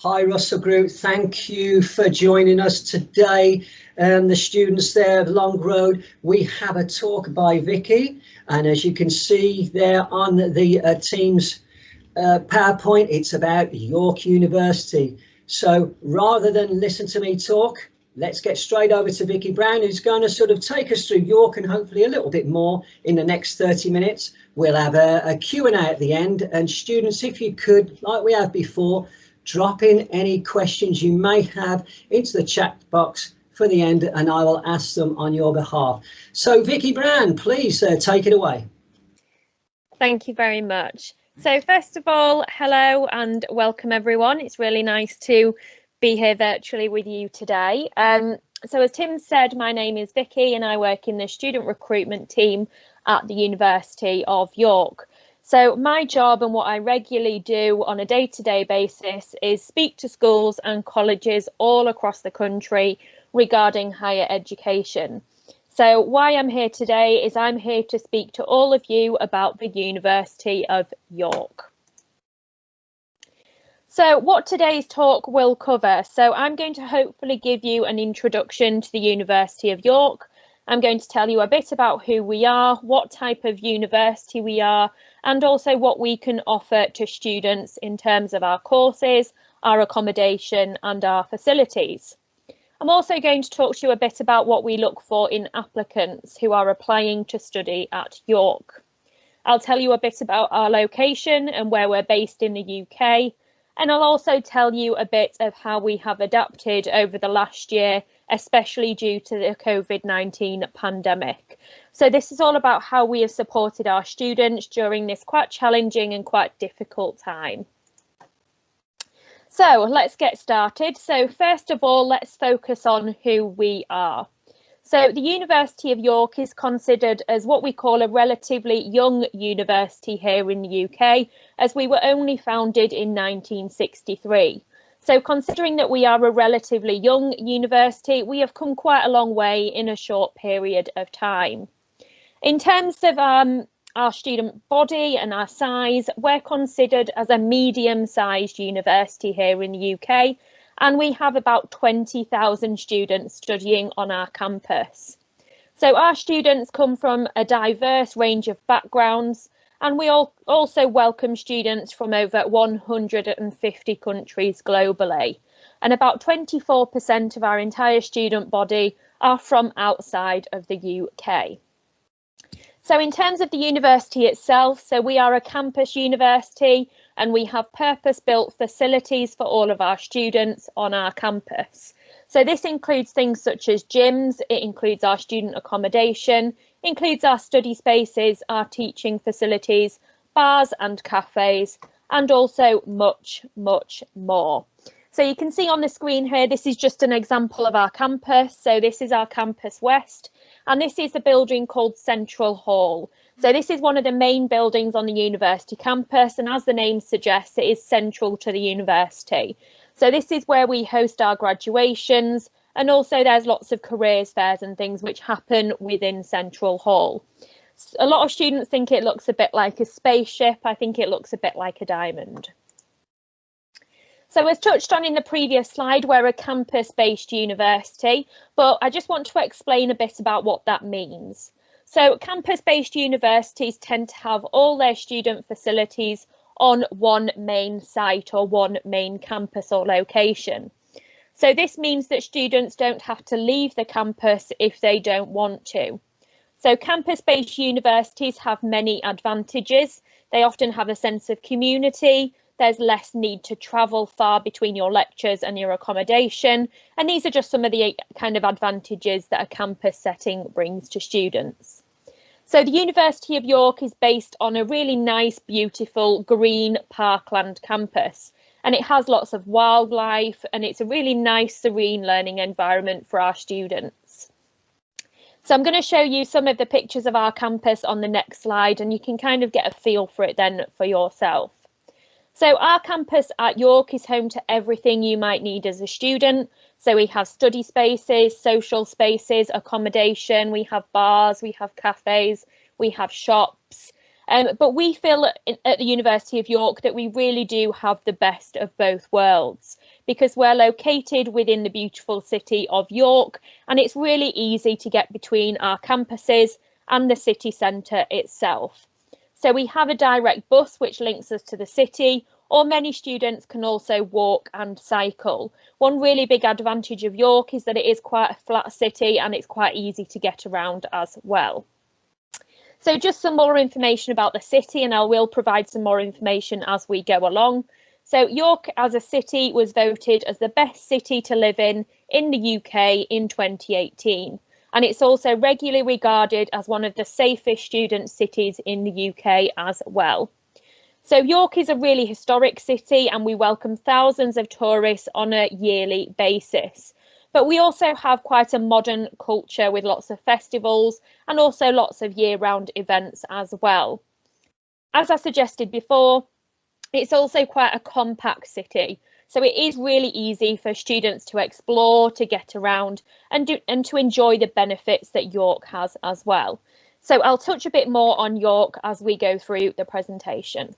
Hi Russell Group, thank you for joining us today. The students there of Long Road, we have a talk by Vicki, and as you can see there on the Teams PowerPoint, it's about York University. So rather than listen to me talk, let's get straight over to Vicki Brown, who's going to sort of take us through York and hopefully a little bit more in the next 30 minutes. We'll have a Q&A at the end, and students, if you could, like we have before, drop in any questions you may have into the chat box for the end, and I will ask them on your behalf. So Vicki Brown, please take it away. Thank you very much. So first of all, hello and welcome everyone. It's really nice to be here virtually with you today. So as Tim said, my name is Vicki and I work in the Student Recruitment Team at the University of York. So my job and what I regularly do on a day-to-day basis is speak to schools and colleges all across the country regarding higher education. So why I'm here today is I'm here to speak to all of you about the University of York. So what today's talk will cover, so I'm going to hopefully give you an introduction to the University of York. I'm going to tell you a bit about who we are, what type of university we are, and also what we can offer to students in terms of our courses, our accommodation and our facilities. I'm also going to talk to you a bit about what we look for in applicants who are applying to study at York. I'll tell you a bit about our location and where we're based in the UK, and I'll also tell you a bit of how we have adapted over the last year, especially due to the COVID-19 pandemic. So this is all about how we have supported our students during this quite challenging and quite difficult time. So let's get started. So first of all, let's focus on who we are. So the University of York is considered as what we call a relatively young university here in the UK, as we were only founded in 1963. So considering that we are a relatively young university, we have come quite a long way in a short period of time. In terms of our student body and our size, we're considered as a medium-sized university here in the UK, and we have about 20,000 students studying on our campus. So our students come from a diverse range of backgrounds, and we also welcome students from over 150 countries globally. And about 24% of our entire student body are from outside of the UK. So in terms of the university itself, so we are a campus university and we have purpose-built facilities for all of our students on our campus. So this includes things such as gyms, it includes our student accommodation, includes our study spaces, our teaching facilities, bars and cafes, and also much, much more. So you can see on the screen here, this is just an example of our campus. So this is our campus west, and this is a building called Central Hall. So this is one of the main buildings on the university campus, and as the name suggests, it is central to the university. So this is where we host our graduations, and also there's lots of careers fairs and things which happen within Central Hall. A lot of students think it looks a bit like a spaceship. I think it looks a bit like a diamond. So as touched on in the previous slide, we're a campus-based university, but I just want to explain a bit about what that means. So campus-based universities tend to have all their student facilities on one main site or one main campus or location. So this means that students don't have to leave the campus if they don't want to. So campus-based universities have many advantages. They often have a sense of community. There's less need to travel far between your lectures and your accommodation. And these are just some of the kind of advantages that a campus setting brings to students. So the University of York is based on a really nice, beautiful green parkland campus. And it has lots of wildlife, and it's a really nice, serene learning environment for our students. So I'm going to show you some of the pictures of our campus on the next slide, and you can kind of get a feel for it then for yourself. So our campus at York is home to everything you might need as a student. So we have study spaces, social spaces, accommodation, we have bars, we have cafes, we have shops. But we feel at the University of York that we really do have the best of both worlds, because we're located within the beautiful city of York, and it's really easy to get between our campuses and the city centre itself. So we have a direct bus which links us to the city, or many students can also walk and cycle. One really big advantage of York is that it is quite a flat city and it's quite easy to get around as well. So just some more information about the city, and I will provide some more information as we go along. So York as a city was voted as the best city to live in the UK in 2018. And it's also regularly regarded as one of the safest student cities in the UK as well. So York is a really historic city, and we welcome thousands of tourists on a yearly basis. But we also have quite a modern culture with lots of festivals and also lots of year-round events as well. As I suggested before, it's also quite a compact city. So it is really easy for students to explore, to get around and to enjoy the benefits that York has as well. So I'll touch a bit more on York as we go through the presentation.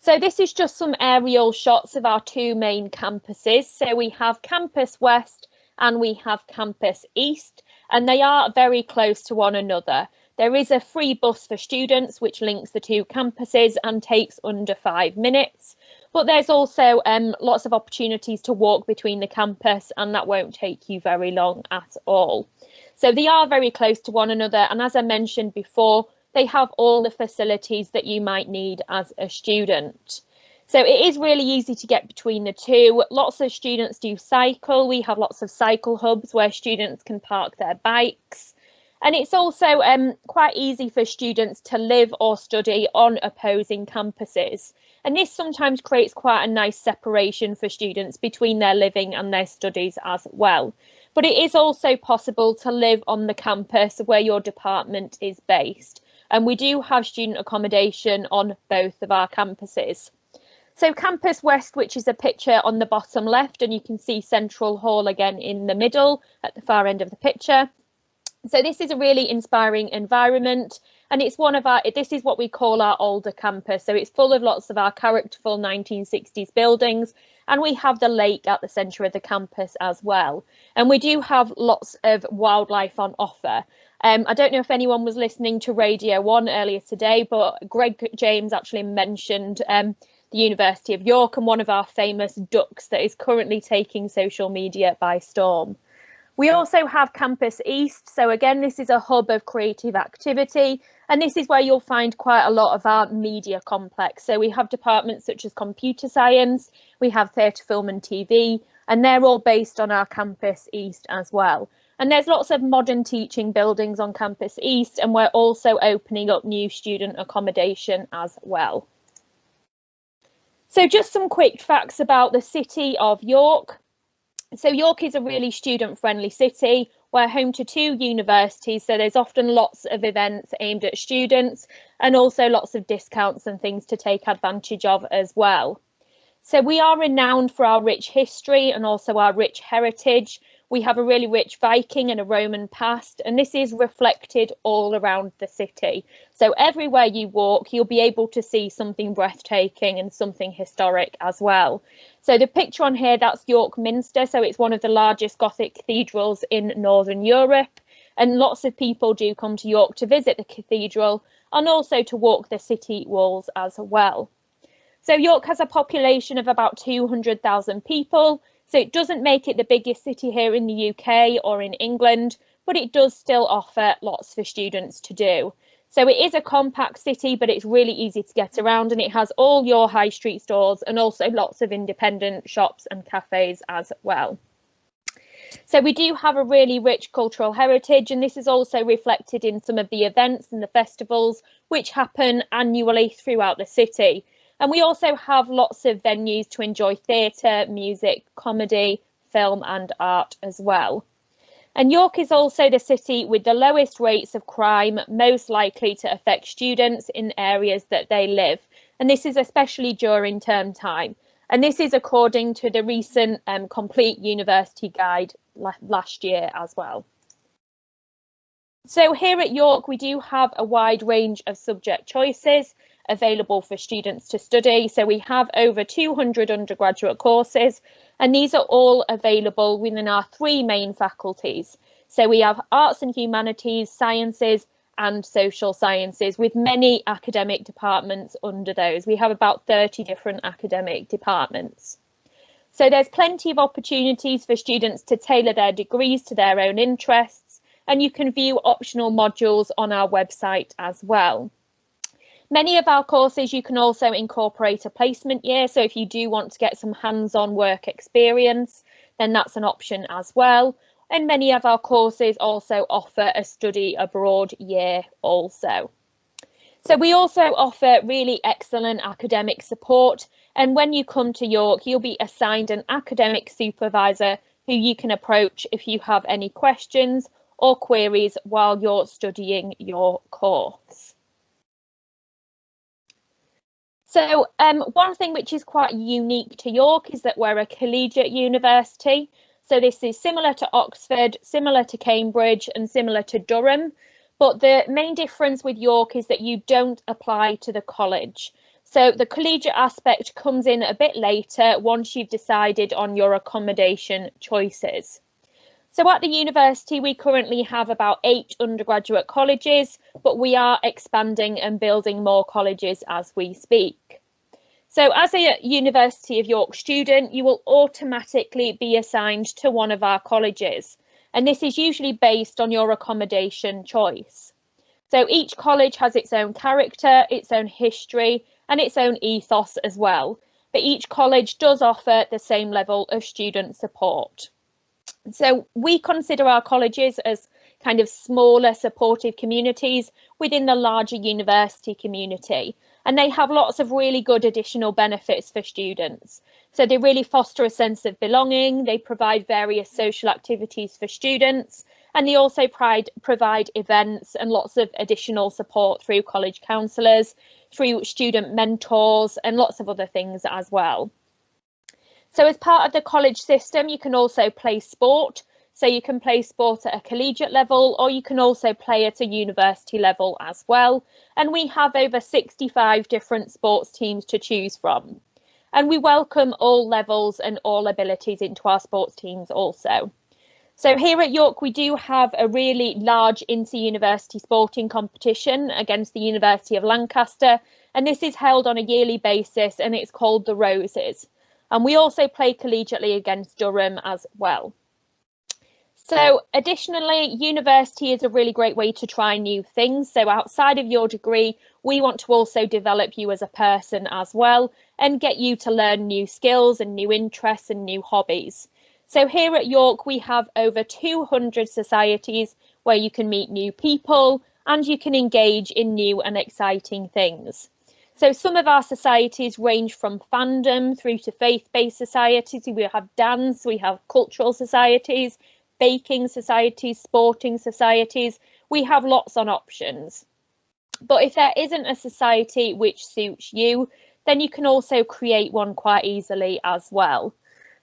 So this is just some aerial shots of our two main campuses. So we have Campus West and we have Campus East, and they are very close to one another. There is a free bus for students which links the two campuses and takes under 5 minutes. But there's also lots of opportunities to walk between the campus, and that won't take you very long at all. So they are very close to one another, and as I mentioned before, they have all the facilities that you might need as a student. So it is really easy to get between the two. Lots of students do cycle. We have lots of cycle hubs where students can park their bikes. And it's also quite easy for students to live or study on opposing campuses. And this sometimes creates quite a nice separation for students between their living and their studies as well. But it is also possible to live on the campus where your department is based. And we do have student accommodation on both of our campuses. So Campus West, which is a picture on the bottom left, and you can see Central Hall again in the middle at the far end of the picture. So this is a really inspiring environment, and it's this is what we call our older campus. So it's full of lots of our characterful 1960s buildings, and we have the lake at the centre of the campus as well. And we do have lots of wildlife on offer. I don't know if anyone was listening to Radio 1 earlier today, but Greg James actually mentioned the University of York and one of our famous ducks that is currently taking social media by storm. We also have Campus East. So again, this is a hub of creative activity, and this is where you'll find quite a lot of our media complex. So we have departments such as computer science, we have theatre, film and TV, and they're all based on our Campus East as well. And there's lots of modern teaching buildings on Campus East, and we're also opening up new student accommodation as well. So just some quick facts about the city of York. So York is a really student-friendly city. We're home to 2 universities, so there's often lots of events aimed at students and also lots of discounts and things to take advantage of as well. So we are renowned for our rich history and also our rich heritage. We have a really rich Viking and a Roman past, and this is reflected all around the city. So everywhere you walk, you'll be able to see something breathtaking and something historic as well. So the picture on here, that's York Minster. So it's one of the largest Gothic cathedrals in Northern Europe. And lots of people do come to York to visit the cathedral and also to walk the city walls as well. So York has a population of about 200,000 people. So it doesn't make it the biggest city here in the UK or in England, but it does still offer lots for students to do. So it is a compact city, but it's really easy to get around, and it has all your high street stores and also lots of independent shops and cafes as well. So we do have a really rich cultural heritage, and this is also reflected in some of the events and the festivals which happen annually throughout the city. And we also have lots of venues to enjoy theatre, music, comedy, film and art as well. And York is also the city with the lowest rates of crime most likely to affect students in areas that they live. And this is especially during term time. And this is according to the recent Complete University Guide last year as well. So here at York, we do have a wide range of subject choices available for students to study. So we have over 200 undergraduate courses, and these are all available within our 3 main faculties. So we have arts and humanities, sciences and social sciences, with many academic departments under those. We have about 30 different academic departments. So there's plenty of opportunities for students to tailor their degrees to their own interests, and you can view optional modules on our website as well. Many of our courses you can also incorporate a placement year, so if you do want to get some hands-on work experience, then that's an option as well. And many of our courses also offer a study abroad year also. So we also offer really excellent academic support, and when you come to York, you'll be assigned an academic supervisor who you can approach if you have any questions or queries while you're studying your course. So one thing which is quite unique to York is that we're a collegiate university. So this is similar to Oxford, similar to Cambridge and similar to Durham. But the main difference with York is that you don't apply to the college. So the collegiate aspect comes in a bit later once you've decided on your accommodation choices. So at the university, we currently have about 8 undergraduate colleges, but we are expanding and building more colleges as we speak. So as a University of York student, you will automatically be assigned to one of our colleges, and this is usually based on your accommodation choice. So each college has its own character, its own history, and its own ethos as well, but each college does offer the same level of student support. So we consider our colleges as kind of smaller supportive communities within the larger university community, and they have lots of really good additional benefits for students. So they really foster a sense of belonging, they provide various social activities for students, and they also provide events and lots of additional support through college counsellors, through student mentors and lots of other things as well. So as part of the college system, you can also play sport. So you can play sport at a collegiate level, or you can also play at a university level as well. And we have over 65 different sports teams to choose from. And we welcome all levels and all abilities into our sports teams also. So here at York, we do have a really large inter-university sporting competition against the University of Lancaster. And this is held on a yearly basis, and it's called the Roses. And we also play collegiately against Durham as well. So additionally, university is a really great way to try new things. So outside of your degree, we want to also develop you as a person as well and get you to learn new skills and new interests and new hobbies. So here at York, we have over 200 societies where you can meet new people and you can engage in new and exciting things. So some of our societies range from fandom through to faith-based societies. We have dance, we have cultural societies, baking societies, sporting societies. We have lots on options. But if there isn't a society which suits you, then you can also create one quite easily as well.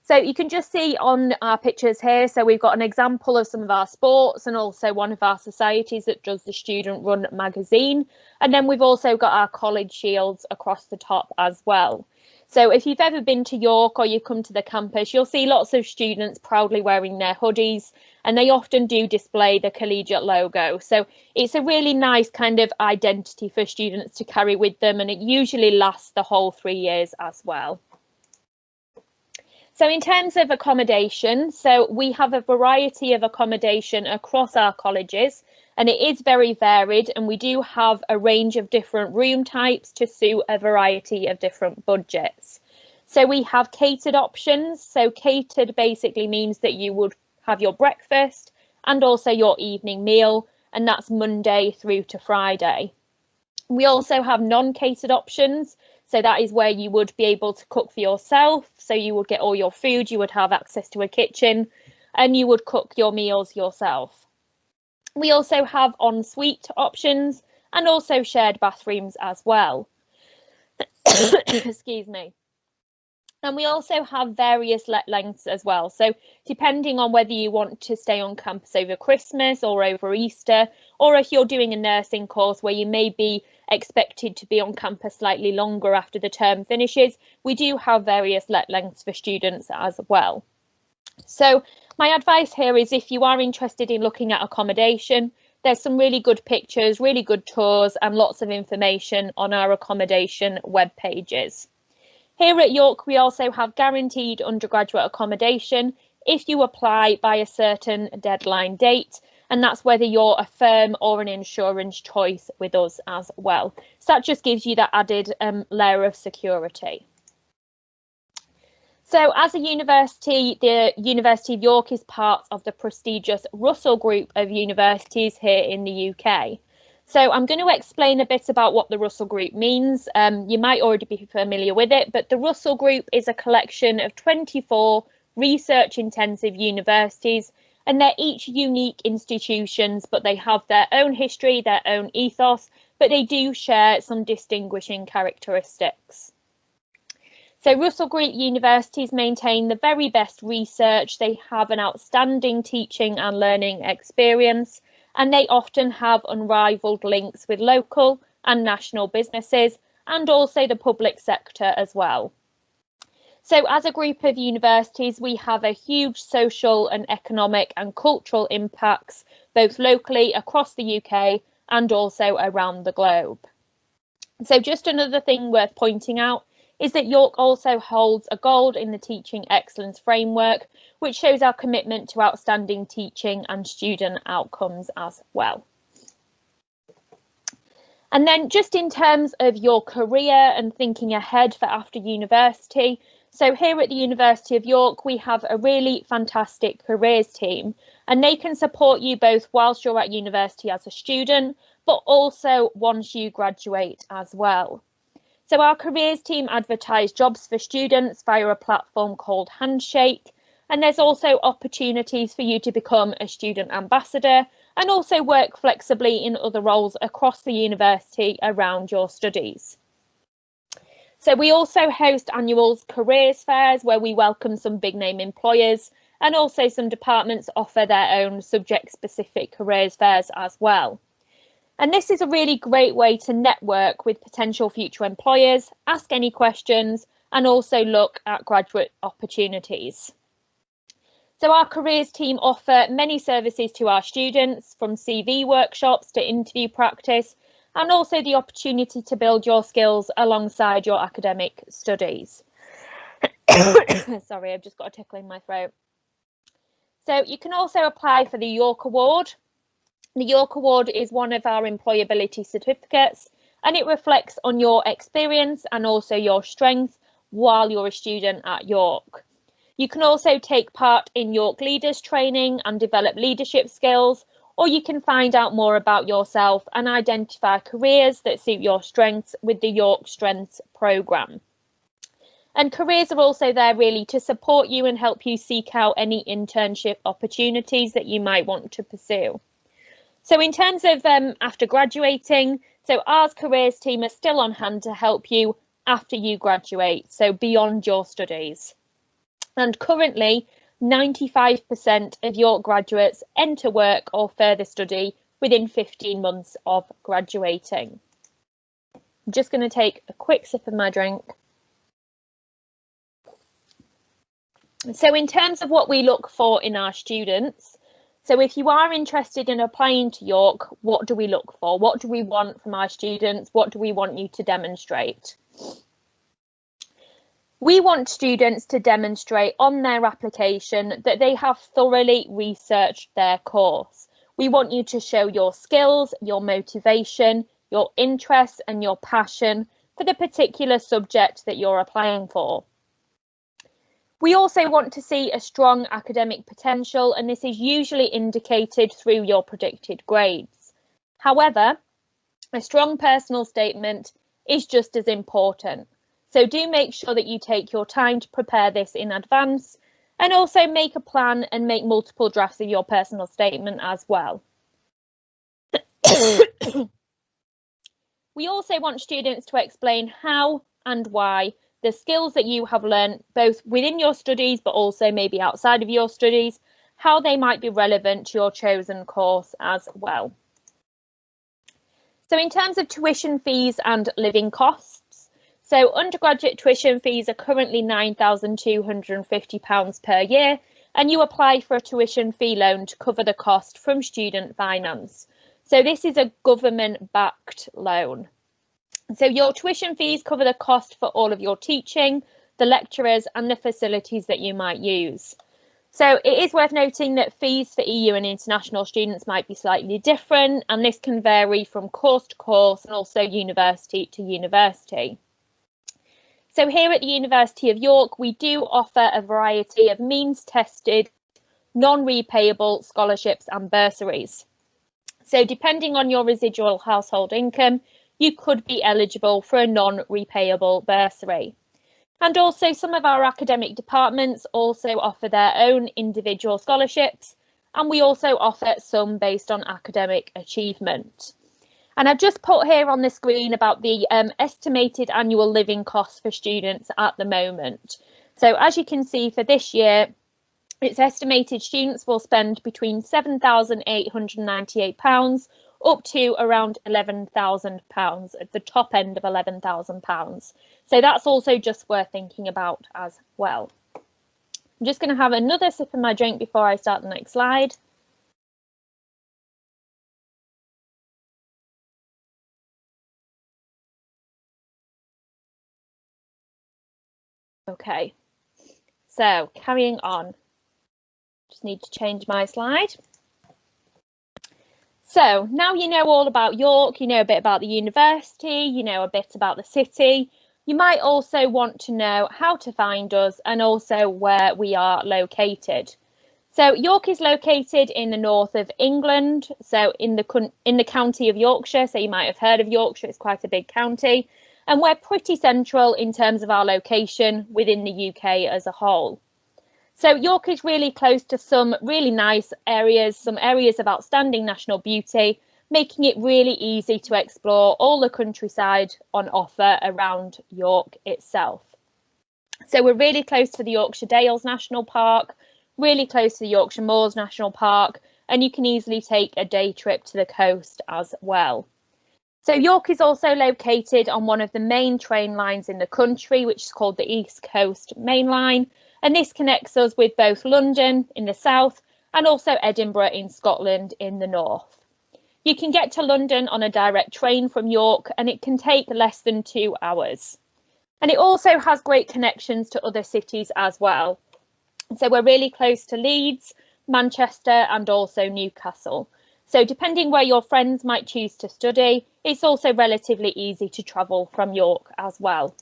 So you can just see on our pictures here, so we've got an example of some of our sports and also one of our societies that does the student run magazine. And then we've also got our college shields across the top as well. So if you've ever been to York or you come to the campus, you'll see lots of students proudly wearing their hoodies, and they often do display the collegiate logo. So it's a really nice kind of identity for students to carry with them, and it usually lasts the whole 3 years as well. So in terms of accommodation, so we have a variety of accommodation across our colleges, and it is very varied, and we do have a range of different room types to suit a variety of different budgets. So we have catered options. So catered basically means that you would have your breakfast and also your evening meal, and that's Monday through to Friday. We also have non-catered options. So that is where you would be able to cook for yourself. So you would get all your food, you would have access to a kitchen, and you would cook your meals yourself. We also have en-suite options and also shared bathrooms as well. Excuse me. And we also have various let lengths as well. So depending on whether you want to stay on campus over Christmas or over Easter, or if you're doing a nursing course where you may be expected to be on campus slightly longer after the term finishes, we do have various let lengths for students as well. So my advice here is, if you are interested in looking at accommodation, there's some really good pictures, really good tours and lots of information on our accommodation web pages. Here at York, we also have guaranteed undergraduate accommodation if you apply by a certain deadline date, and that's whether you're a firm or an insurance choice with us as well. So that just gives you that added layer of security. So as a university, the University of York is part of the prestigious Russell Group of universities here in the UK. So I'm going to explain a bit about what the Russell Group means. You might already be familiar with it, but the Russell Group is a collection of 24 research-intensive universities, and they're each unique institutions, but they have their own history, their own ethos, but they do share some distinguishing characteristics. So Russell Group universities maintain the very best research, they have an outstanding teaching and learning experience, and they often have unrivaled links with local and national businesses and also the public sector as well. So as a group of universities, we have a huge social and economic and cultural impacts, both locally across the UK and also around the globe. So just another thing worth pointing out is that York also holds a gold in the Teaching Excellence Framework, which shows our commitment to outstanding teaching and student outcomes as well. And then just in terms of your career and thinking ahead for after university, so here at the University of York, we have a really fantastic careers team, and they can support you both whilst you're at university as a student, but also once you graduate as well. So our careers team advertise jobs for students via a platform called Handshake, and there's also opportunities for you to become a student ambassador and also work flexibly in other roles across the university around your studies. So we also host annual careers fairs where we welcome some big name employers, and also some departments offer their own subject specific careers fairs as well. And this is a really great way to network with potential future employers, ask any questions, and also look at graduate opportunities. So our careers team offer many services to our students, from CV workshops to interview practice, and also the opportunity to build your skills alongside your academic studies. Sorry, I've just got a tickle in my throat. So you can also apply for the York Award. The York Award is one of our employability certificates, and it reflects on your experience and also your strengths while you're a student at York. You can also take part in York Leaders Training and develop leadership skills, or you can find out more about yourself and identify careers that suit your strengths with the York Strengths programme. And careers are also there really to support you and help you seek out any internship opportunities that you might want to pursue. So in terms of after graduating, so our careers team are still on hand to help you after you graduate, so beyond your studies. And currently, 95% of York graduates enter work or further study within 15 months of graduating. I'm just going to take a quick sip of my drink. So in terms of what we look for in our students, so if you are interested in applying to York, what do we look for? What do we want from our students? What do we want you to demonstrate? We want students to demonstrate on their application that they have thoroughly researched their course. We want you to show your skills, your motivation, your interest and your passion for the particular subject that you're applying for. We also want to see a strong academic potential, and this is usually indicated through your predicted grades. However, a strong personal statement is just as important. So do make sure that you take your time to prepare this in advance, and also make a plan and make multiple drafts of your personal statement as well. We also want students to explain how and why the skills that you have learned both within your studies but also maybe outside of your studies, how they might be relevant to your chosen course as well. So in terms of tuition fees and living costs, so undergraduate tuition fees are currently £9,250 per year, and you apply for a tuition fee loan to cover the cost from Student Finance. So this is a government-backed loan. So your tuition fees cover the cost for all of your teaching, the lecturers and the facilities that you might use. So it is worth noting that fees for EU and international students might be slightly different, and this can vary from course to course and also university to university. So here at the University of York, we do offer a variety of means-tested, non-repayable scholarships and bursaries. So depending on your residual household income, you could be eligible for a non-repayable bursary. And also some of our academic departments also offer their own individual scholarships, and we also offer some based on academic achievement. And I've just put here on the screen about the estimated annual living costs for students at the moment. So as you can see, for this year, it's estimated students will spend between £7,898 up to around £11,000, at the top end of £11,000. So that's also just worth thinking about as well. I'm just going to have another sip of my drink before I start the next slide. Okay, so carrying on. Just need to change my slide. So now you know all about York, you know a bit about the university, you know a bit about the city. You might also want to know how to find us and also where we are located. So York is located in the north of England, so in the county of Yorkshire. So you might have heard of Yorkshire, it's quite a big county. And we're pretty central in terms of our location within the UK as a whole. So York is really close to some really nice areas, some areas of outstanding national beauty, making it really easy to explore all the countryside on offer around York itself. So we're really close to the Yorkshire Dales National Park, really close to the Yorkshire Moors National Park, and you can easily take a day trip to the coast as well. So York is also located on one of the main train lines in the country, which is called the East Coast Main Line. And this connects us with both London in the south and also Edinburgh in Scotland in the north. You can get to London on a direct train from York, and it can take less than 2 hours. And it also has great connections to other cities as well. So we're really close to Leeds, Manchester and also Newcastle. So depending where your friends might choose to study, it's also relatively easy to travel from York as well.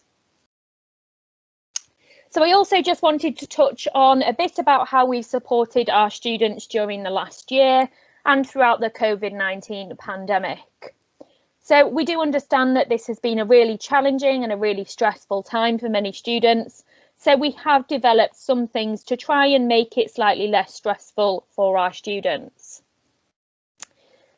So I also just wanted to touch on a bit about how we've supported our students during the last year and throughout the COVID-19 pandemic. So we do understand that this has been a really challenging and a really stressful time for many students. So we have developed some things to try and make it slightly less stressful for our students.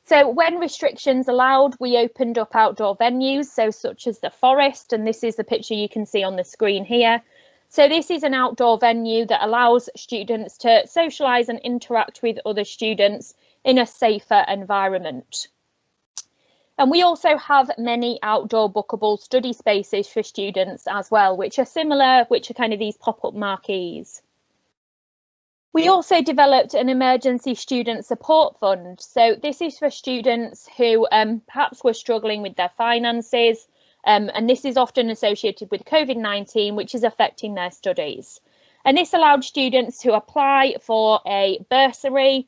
So when restrictions allowed, we opened up outdoor venues, so such as the Forest, and this is the picture you can see on the screen here. So this is an outdoor venue that allows students to socialise and interact with other students in a safer environment. And we also have many outdoor bookable study spaces for students as well, which are similar, which are kind of these pop-up marquees. We also developed an emergency student support fund. So this is for students who perhaps were struggling with their finances, and this is often associated with COVID-19, which is affecting their studies. And this allowed students to apply for a bursary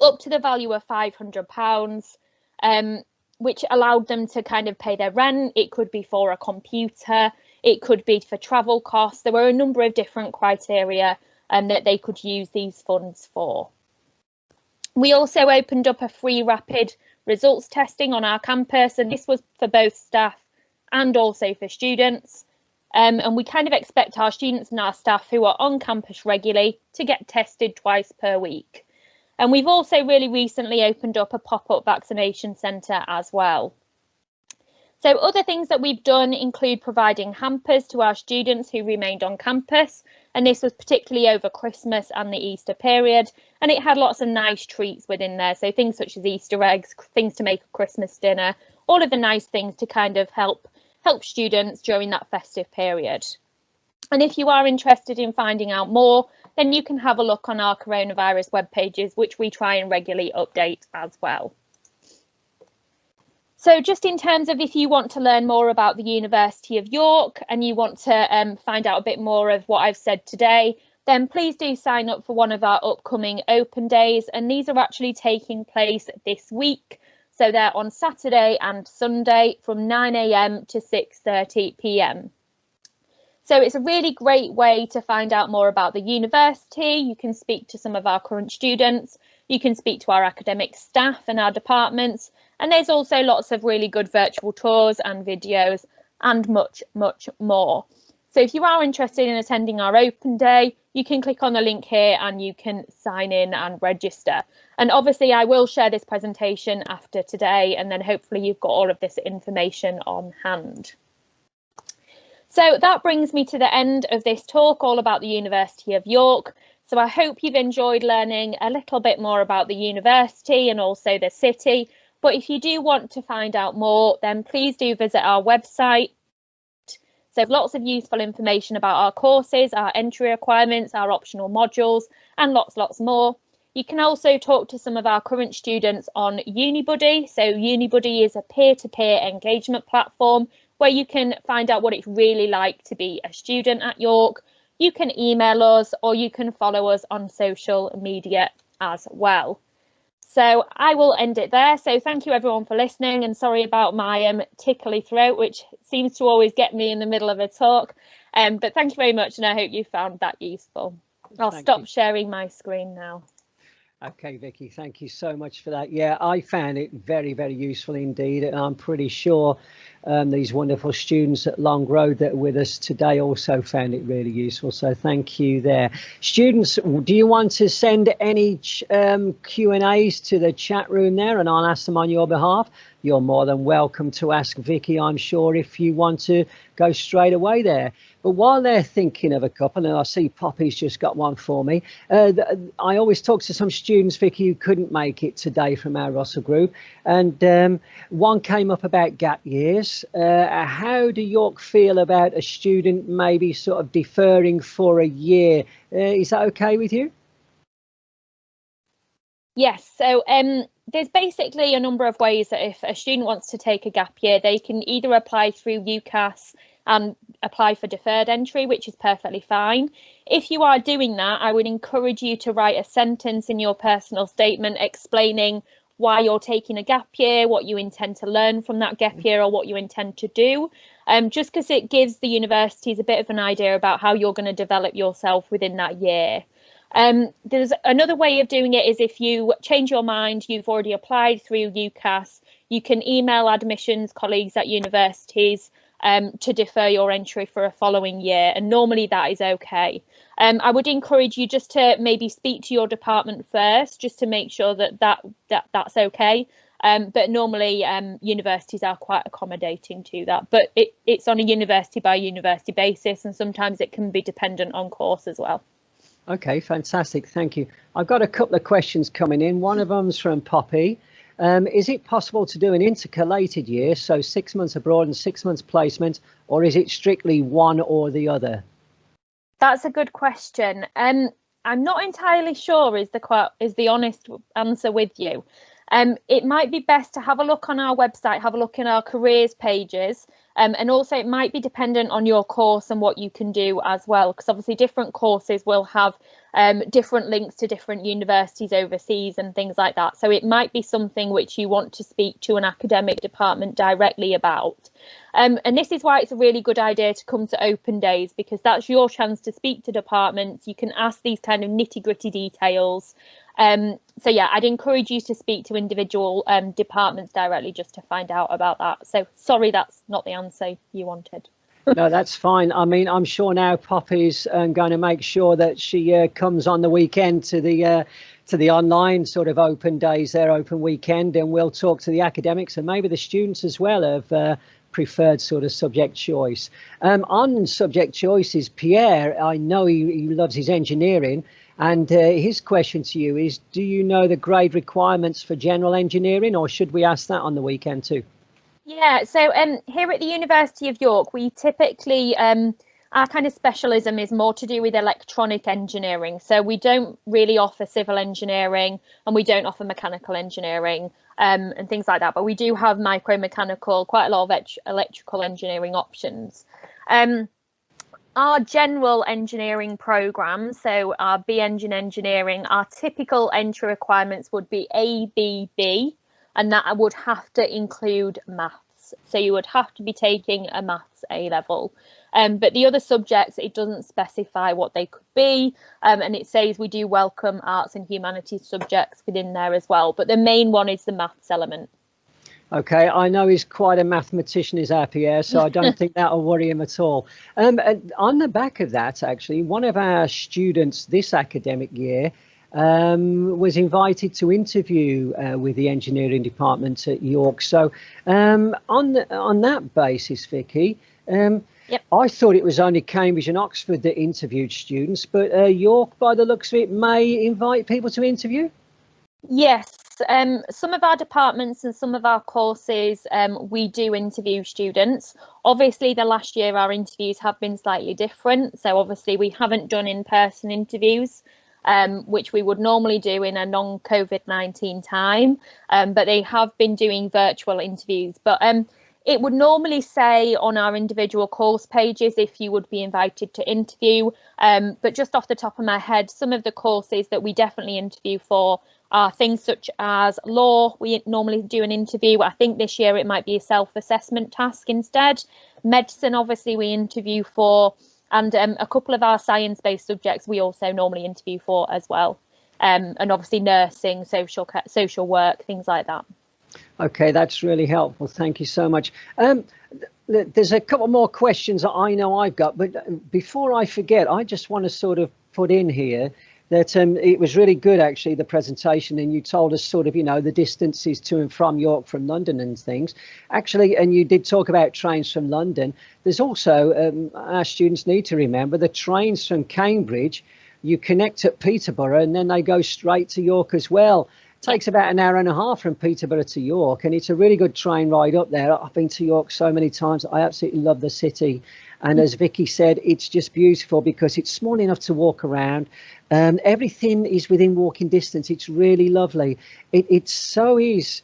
up to the value of £500, which allowed them to kind of pay their rent. It could be for a computer, it could be for travel costs. There were a number of different criteria that they could use these funds for. We also opened up a free rapid results testing on our campus, and this was for both staff and also for students. And we kind of expect our students and our staff who are on campus regularly to get tested twice per week. And we've also really recently opened up a pop-up vaccination centre as well. So other things that we've done include providing hampers to our students who remained on campus, and this was particularly over Christmas and the Easter period, and it had lots of nice treats within there, so things such as Easter eggs, things to make a Christmas dinner, all of the nice things to kind of help students during that festive period. And if you are interested in finding out more, then you can have a look on our coronavirus web pages, which we try and regularly update as well. So just in terms of if you want to learn more about the University of York and you want to find out a bit more of what I've said today, then please do sign up for one of our upcoming open days. And these are actually taking place this week. So they're on Saturday and Sunday from 9 AM to 6:30 PM. So it's a really great way to find out more about the university. You can speak to some of our current students. You can speak to our academic staff and our departments. And there's also lots of really good virtual tours and videos and much, much more. So if you are interested in attending our open day, you can click on the link here and you can sign in and register. And obviously I will share this presentation after today, and then hopefully you've got all of this information on hand. So that brings me to the end of this talk all about the University of York. So I hope you've enjoyed learning a little bit more about the university and also the city. But if you do want to find out more, then please do visit our website. So lots of useful information about our courses, our entry requirements, our optional modules, and lots more. You can also talk to some of our current students on UniBuddy. So UniBuddy is a peer-to-peer engagement platform where you can find out what it's really like to be a student at York. You can email us or you can follow us on social media as well. So I will end it there. So thank you everyone for listening, and sorry about my tickly throat, which seems to always get me in the middle of a talk. But thank you very much, and I hope you found that useful. I'll stop sharing my screen now. Okay, Vicki, thank you so much for that. Yeah, I found it very, very useful indeed. And I'm pretty sure these wonderful students at Long Road that are with us today also found it really useful. So thank you there. Students, do you want to send any Q&As to the chat room there, and I'll ask them on your behalf? You're more than welcome to ask Vicki, I'm sure, if you want to go straight away there. But while they're thinking of a couple, and I see Poppy's just got one for me, I always talk to some students, Vicki, who couldn't make it today from our Russell group, and one came up about gap years. How do York feel about a student maybe sort of deferring for a year? Is that okay with you? Yes, so there's basically a number of ways that if a student wants to take a gap year, they can either apply through UCAS and apply for deferred entry, which is perfectly fine. If you are doing that, I would encourage you to write a sentence in your personal statement explaining why you're taking a gap year, what you intend to learn from that gap year, or what you intend to do, just because it gives the universities a bit of an idea about how you're going to develop yourself within that year. There's another way of doing it is if you change your mind, you've already applied through UCAS, you can email admissions colleagues at universities to defer your entry for a following year, and normally that is okay. I would encourage you just to maybe speak to your department first, just to make sure that's okay. But normally universities are quite accommodating to that, but it's on a university by university basis, and sometimes it can be dependent on course as well. Okay, fantastic. Thank you. I've got a couple of questions coming in. One of them's from Poppy. Is it possible to do an intercalated year, so 6 months abroad and 6 months placement, or is it strictly one or the other? That's a good question. I'm not entirely sure is the honest answer with you. It might be best to have a look on our website, have a look in our careers pages, and also it might be dependent on your course and what you can do as well, because obviously different courses will have different links to different universities overseas and things like that. So it might be something which you want to speak to an academic department directly about. And this is why it's a really good idea to come to open days, because that's your chance to speak to departments. You can ask these kind of nitty-gritty details. So yeah, I'd encourage you to speak to individual departments directly just to find out about that. So sorry, that's not the answer you wanted. No, that's fine. I mean, I'm sure now Poppy's going to make sure that she comes on the weekend to the online sort of open days, their open weekend, and we'll talk to the academics and maybe the students as well of preferred sort of subject choice. On subject choices, Pierre, I know he loves his engineering, and his question to you is, do you know the grade requirements for general engineering, or should we ask that on the weekend too? Yeah, so here at the University of York, we typically, our kind of specialism is more to do with electronic engineering. So we don't really offer civil engineering, and we don't offer mechanical engineering and things like that. But we do have micromechanical, quite a lot of electrical engineering options. Our general engineering programme, so our B-Engine engineering, our typical entry requirements would be A, B, B. And that would have to include maths. So you would have to be taking a maths A level. But the other subjects, it doesn't specify what they could be. And it says we do welcome arts and humanities subjects within there as well. But the main one is the maths element. OK, I know he's quite a mathematician, is our Pierre, so I don't think that'll worry him at all. On the back of that, actually, one of our students this academic year was invited to interview with the engineering department at York. So on that basis, Vicki, Yep. I thought it was only Cambridge and Oxford that interviewed students, but York, by the looks of it, may invite people to interview? Yes, some of our departments and some of our courses, we do interview students. Obviously, the last year our interviews have been slightly different. So obviously we haven't done in-person interviews, which we would normally do in a non-COVID-19 time, but they have been doing virtual interviews. But it would normally say on our individual course pages if you would be invited to interview. But just off the top of my head, some of the courses that we definitely interview for are things such as law. We normally do an interview. I think this year it might be a self-assessment task instead. Medicine, obviously, we interview for. And a couple of our science-based subjects we also normally interview for as well. And obviously nursing, social work, things like that. OK, that's really helpful. Thank you so much. There's a couple more questions that I know I've got, but before I forget, I just want to sort of put in here that it was really good, actually, the presentation, and you told us sort of, you know, the distances to and from York from London and things. Actually, and you did talk about trains from London. There's also, our students need to remember, the trains from Cambridge, you connect at Peterborough and then they go straight to York as well. It takes about an hour and a half from Peterborough to York, and it's a really good train ride up there. I've been to York so many times. I absolutely love the city. And as Vicki said, it's just beautiful because it's small enough to walk around. Everything is within walking distance. It's really lovely. It so is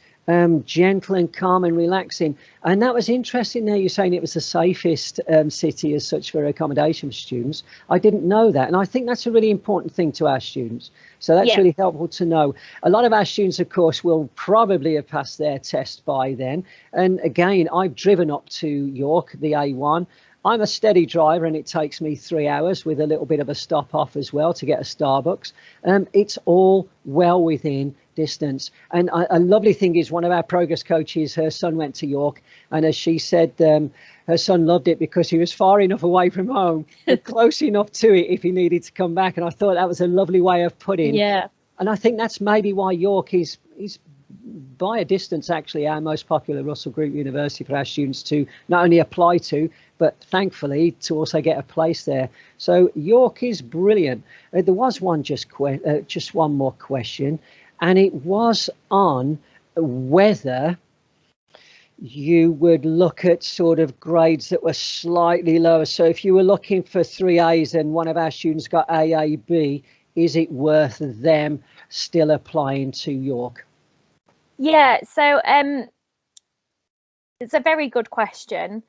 gentle and calm and relaxing. And that was interesting there, you're saying it was the safest city as such for accommodation for students. I didn't know that. And I think that's a really important thing to our students. So that's really helpful to know. A lot of our students, of course, will probably have passed their test by then. And again, I've driven up to York, the A1. I'm a steady driver and it takes me 3 hours with a little bit of a stop off as well to get a Starbucks. It's all well within distance. And a lovely thing is one of our progress coaches, her son went to York, and as she said, her son loved it because he was far enough away from home, but close enough to it if he needed to come back. And I thought that was a lovely way of putting. Yeah. And I think that's maybe why York is by a distance actually our most popular Russell Group university for our students to not only apply to, but thankfully to also get a place there. So York is brilliant. There was just one more question, and it was on whether you would look at sort of grades that were slightly lower. So if you were looking for 3 A's and one of our students got A, B, is it worth them still applying to York? Yeah, so it's a very good question.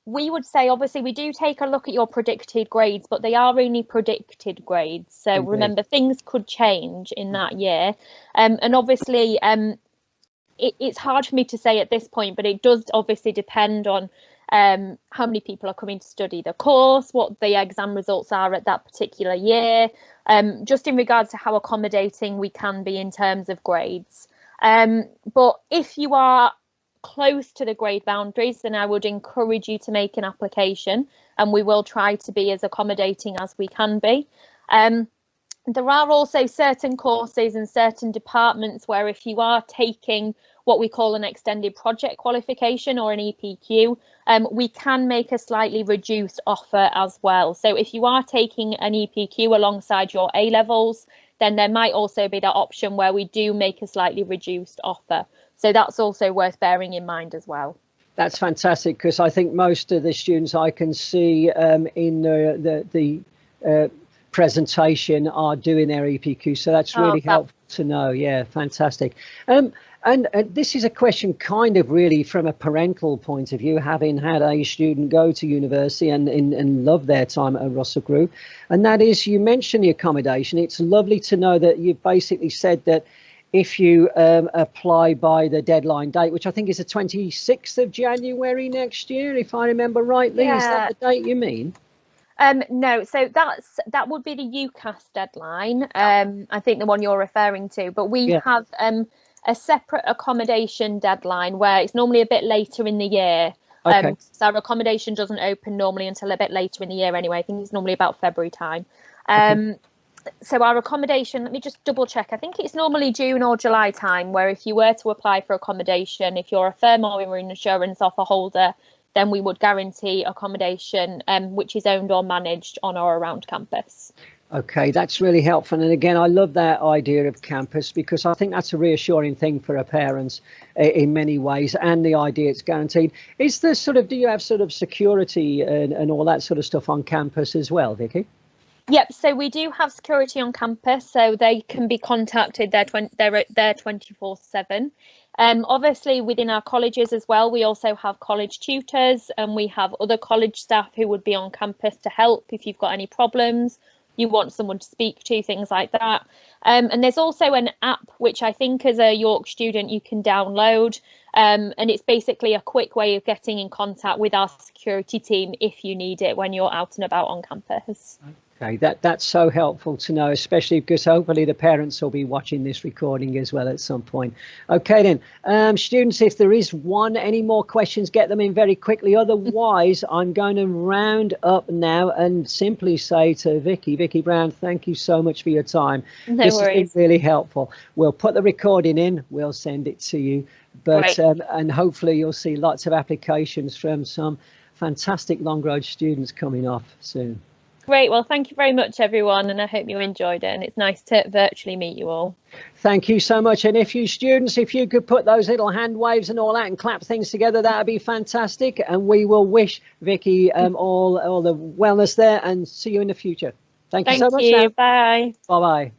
We would say, obviously, we do take a look at your predicted grades, but they are only predicted grades. So remember, things could change in that year. And obviously, it's hard for me to say at this point, but it does obviously depend on how many people are coming to study the course, what the exam results are at that particular year, just in regards to how accommodating we can be in terms of grades. But if you are close to the grade boundaries, then I would encourage you to make an application, and we will try to be as accommodating as we can be. There are also certain courses and certain departments where if you are taking what we call an extended project qualification or an EPQ, we can make a slightly reduced offer as well. So if you are taking an EPQ alongside your A levels, then there might also be that option where we do make a slightly reduced offer. So that's also worth bearing in mind as well. That's fantastic, because I think most of the students I can see in the presentation are doing their EPQ, so that's really helpful to know. Yeah, fantastic. And this is a question kind of really from a parental point of view, having had a student go to university and love their time at Russell Group, and that is, you mentioned the accommodation. It's lovely to know that you've basically said that if you apply by the deadline date, which I think is the 26th of January next year, if I remember rightly. Yeah. Is that the date you mean? No, so that would be the UCAS deadline. I think the one you're referring to, but we have a separate accommodation deadline where it's normally a bit later in the year. So our accommodation doesn't open normally until a bit later in the year anyway. I think it's normally about February time. So our accommodation, let me just double check. I think it's normally June or July time, where if you were to apply for accommodation, if you're a firm or an insurance offer holder, then we would guarantee accommodation which is owned or managed on or around campus. Okay, that's really helpful. And again, I love that idea of campus, because I think that's a reassuring thing for our parents in many ways, and the idea it's guaranteed. Is there do you have security and all that sort of stuff on campus as well, Vicki? Yep, so we do have security on campus, so they can be contacted. They're there 24/7. Obviously, within our colleges as well, we also have college tutors, and we have other college staff who would be on campus to help if you've got any problems, you want someone to speak to, things like that. And there's also an app which I think as a York student you can download, and it's basically a quick way of getting in contact with our security team if you need it when you're out and about on campus. Okay, that's so helpful to know, especially because hopefully the parents will be watching this recording as well at some point. Okay then, students, if there is any more questions, get them in very quickly. Otherwise, I'm going to round up now and simply say to Vicki Brown, thank you so much for your time. No this worries. has been really helpful. We'll put the recording in, we'll send it to you, but and hopefully you'll see lots of applications from some fantastic Long Road students coming off soon. Great. Well, thank you very much, everyone, and I hope you enjoyed it. And it's nice to virtually meet you all. Thank you so much. And if you students, if you could put those little hand waves and all that and clap things together, that would be fantastic. And we will wish Vicki all the wellness there, and see you in the future. Thank you so much. Thank you. Bye. Bye-bye.